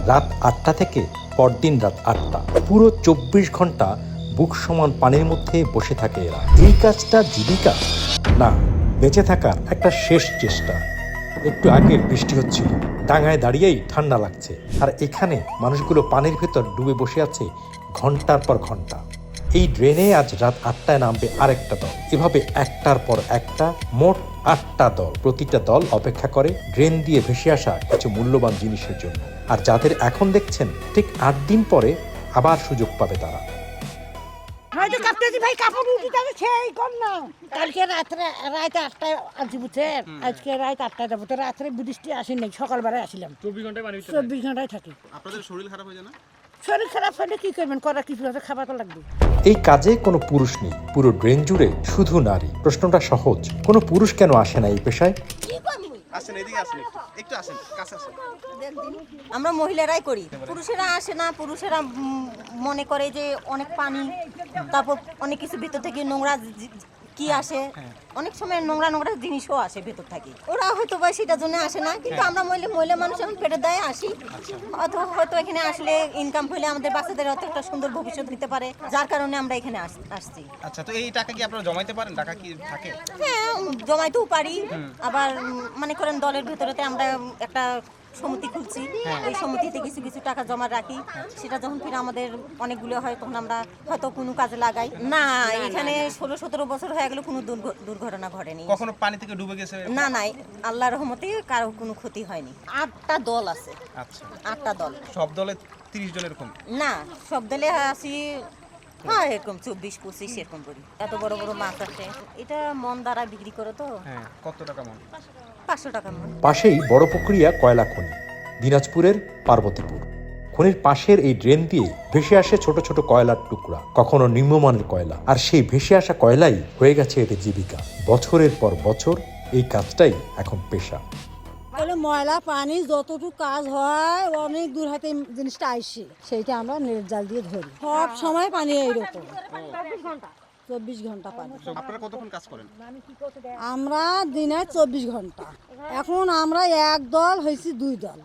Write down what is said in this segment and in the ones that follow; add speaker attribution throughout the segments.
Speaker 1: রাত 8টা থেকে পরদিন রাত 8টা, পুরো 24 ঘন্টা বুক সমান পানির মধ্যে বসে থাকে এরা। এই কাজটা জীবিকা না, বেঁচে থাকার একটা শেষ চেষ্টা। একটু আগে বৃষ্টি হচ্ছিল, ডাঙায় দাঁড়িয়েই ঠান্ডা লাগছে, আর এখানে মানুষগুলো পানির ভেতর ডুবে বসে আছে ঘন্টার পর ঘন্টা। এই ড্রেনে আজ রাত 8টায় নামবে আরেকটা দল, এভাবে একটার পর একটা, মোট 8টা দল। প্রতিটা দল অপেক্ষা করে ড্রেন দিয়ে ভেসে আসা কিছু মূল্যবান জিনিসের জন্য। আর যাদের এখন দেখছেন, ঠিক 8 দিন পরে আবার সুযোগ পাবে তারা।
Speaker 2: কালকে রাত 8টায় আসছি বুঝছেন, আজকে রাত 8টায় যাবো। তো রাত্রে বৃষ্টি আসেনি, সকালবেলায় আসলাম। 24 ঘন্টায় থাকি।
Speaker 3: আপনাদের শরীর খারাপ হয়ে যায় না?
Speaker 2: শরীর খারাপ হলে কি করবেন, করার কিছু আছে, খাবার তো লাগবে।
Speaker 1: এই কাজে কোনো পুরুষ নেই, পুরো ড্রেন জুড়ে শুধু নারী। প্রশ্নটা সহজ, কোনো পুরুষ কেন আসে না এই পেশায়?
Speaker 3: আসেন, এদিকে আসেন, একটু আসেন, কাছে আসেন।
Speaker 4: আমরা মহিলারাই করি, পুরুষেরা আসে না। পুরুষেরা মনে করে যে অনেক পানি, তারপর অনেক কিছু ভিতর থেকে নোংরা কি আসে, অনেক সময় নোংরা নোংরা জিনিসও আসে ভেতর থেকে। ওরা হয়তো বা সেটার জন্য আসে না, কিন্তু আমরা মহিলা মানুষ এখন পেটের দায়ে আসি। অথবা হয়তো এখানে আসলে ইনকাম হলে আমাদের বাচ্চাদের হয়তো একটা সুন্দর ভবিষ্যৎ দিতে পারে, যার কারণে আমরা এখানে আসছি।
Speaker 3: আচ্ছা, তো এই টাকা কি আপনারা জমাইতে পারেন? টাকা কি থাকে?
Speaker 4: হ্যাঁ, জমাইতেও পারি। আবার মনে করেন দলের ভেতরেতে আমরা একটা সমিতি খুলছি, এই সমিতিতে কিছু কিছু টাকা জমা রাখি। সেটা যখন ফিরে আমাদের অনেকগুলো হয়, তখন আমরা হয়তো কোনো কাজে লাগাই। না, এখানে 16-17 বছর হয়ে গেল কোনো দুর্ঘটনা ঘটেনি।
Speaker 3: কখনো পানি থেকে ডুবে গেছে?
Speaker 4: না, আল্লাহর রহমতে কারো কোনো ক্ষতি হয়নি। 8টা দল আছে।
Speaker 3: আচ্ছা,
Speaker 4: 8টা দল।
Speaker 3: সব দলে 30 জন এরকম?
Speaker 4: না, সব দলে আছি, হ্যাঁ এরকম 24-25 এরকম করি। এত বড় বড় মাছ আছে, এটা মন দ্বারা বিক্রি করে তো।
Speaker 3: হ্যাঁ, কত টাকা মন?
Speaker 4: 500 টাকা মন।
Speaker 1: পাশেই বড় পুকুরিয়া কয়লা খনি, দিনাজপুরের পার্বতীপুর। খনির পাশের এই ড্রেন দিয়ে ভেসে আসে ছোট ছোট কয়লার টুকরা, কখনো নিম্নমানের কয়লা। আর সেই ভেসে আসা কয়লাই হয়ে গেছে এদের জীবিকা। বছরের পর বছর এই কাজটাই এখন পেশা।
Speaker 2: ময়লা পানি যতটুকু কাজ হয়, অনেক দূর হাতে জিনিসটা আইসে, সেইটা আমরা নেট জাল দিয়ে ধরি। সব সময় পানি এইরকম 24 ঘন্টা পানি।
Speaker 3: আপনারা কতক্ষণ কাজ করেন?
Speaker 2: আমরা দিনে 24 ঘন্টা। এখন আমরা এক দল হয়েছি 2 দল।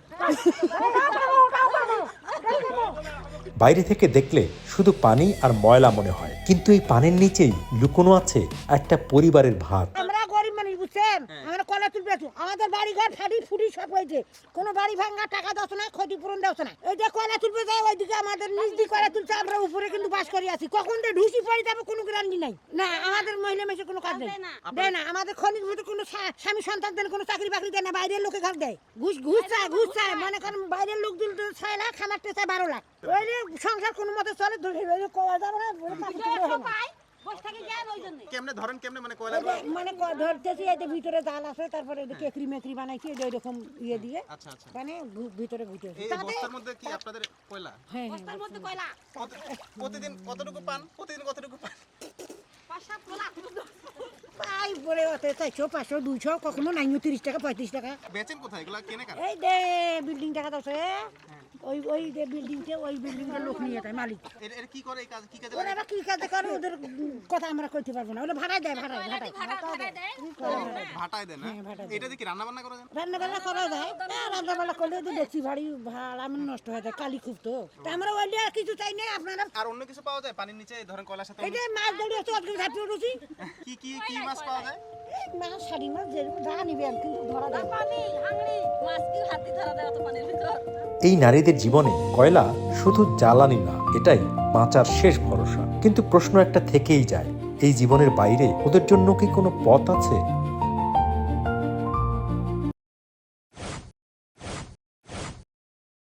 Speaker 1: বাইরে থেকে দেখলে শুধু পানি আর ময়লা মনে হয়, কিন্তু এই পানির নিচেই লুকোনো আছে একটা পরিবারের ভাত।
Speaker 2: আমরা গরিব মানুষ বুঝছেন, আমরা কলা তুলবে, আমাদের বাড়ি ঘর ফাটি ফুটি সব হয়েছে, কোনো বাড়ি ভাঙা টাকা দাও না, ক্ষতিপূরণ দাও না। এই যে কলা তুলবে যায়, ওইদিকে আমাদের নিচ দিয়ে কলা তুলছে, আমরা উপরে কিন্তু বাস করে আছি। কখন যে ঢুসি পড়ে যাবে কোনো গ্যারান্টি নাই। না, আমাদের মহিলা মেশে কোনো কাজ নেই, দেয় না। আমাদের খনির ভিতরে কোনো স্বামী সন্তান দেন, কোনো চাকরি বাকরি দেয় না। বাইরের লোকে ঘর দেয়, ঘুষ চায়। মনে করেন বাইরের লোক দিল 6 লাখ, খামারতে চায় 12 লাখ। ওই সংসার কোনো মতে চলে, কওয়া যাবে না।
Speaker 3: কেমনে ধরেন, কেমনে মানে কয়লা?
Speaker 2: মানে ধরতেছি, এই যে ভিতরে জাল আছে, তারপরে কেকরি মেকরি বানাইছি এই রকম ইয়ে দিয়ে।
Speaker 3: আচ্ছা আচ্ছা,
Speaker 2: মানে ভিতরে ঘুরতেছি।
Speaker 3: এই বস্তার মধ্যে কি আপনাদের কয়লা?
Speaker 2: হ্যাঁ, বস্তার মধ্যে কয়লা।
Speaker 3: প্রতিদিন কতটুকু পান? প্রতিদিন কতটুকু পান?
Speaker 2: পাই বলে অত 400, 500, 200, কখনো 30 টাকা, 35 টাকা।
Speaker 3: বেচেন কোথায় এগুলা? কেনে কার?
Speaker 2: এই যে বিল্ডিং টাকা দাওছে, ওই যে বিল্ডিংটা, ওই বিল্ডিংটা লোক নিয়ে যায় মালিক।
Speaker 3: এর কি করে? এই কাজ কি কাজে?
Speaker 2: ওরা আবার কি কাজে করে ওদের কথা আমরা কইতে পারবো না। ওরা ভাড়ায় দেয়, ভাটায়
Speaker 3: দেন না? এটা দিয়ে কি রান্না বান্না করা যায়?
Speaker 2: রান্না বান্না করা যায়। রান্না বান্না করলে তো দেখছি ভাড়া নষ্ট হয়ে যায়, কালি খুব তো। আমরা ওইটা আর কিছু চাই না। আপনারা
Speaker 3: আর অন্য কিছু পাওয়া যায় পানির নিচে? ধরেন কয়লার সাথে
Speaker 2: এই যে মাছ ধরে ঝাঁপিয়ে
Speaker 3: কি কি কি মাছ পাওয়া যায়?
Speaker 2: মাছ, শাড়ি মাছ, যেরকম যা নিবেন, কিন্তু ধরা যায় না।
Speaker 1: এই নারীদের জীবনে কয়লা শুধু জ্বালানি না, এটাই বাঁচার শেষ ভরসা। কিন্তু প্রশ্ন একটা থেকেই যায়, এই জীবনের বাইরে ওদের জন্য কি কোনো পথ আছে?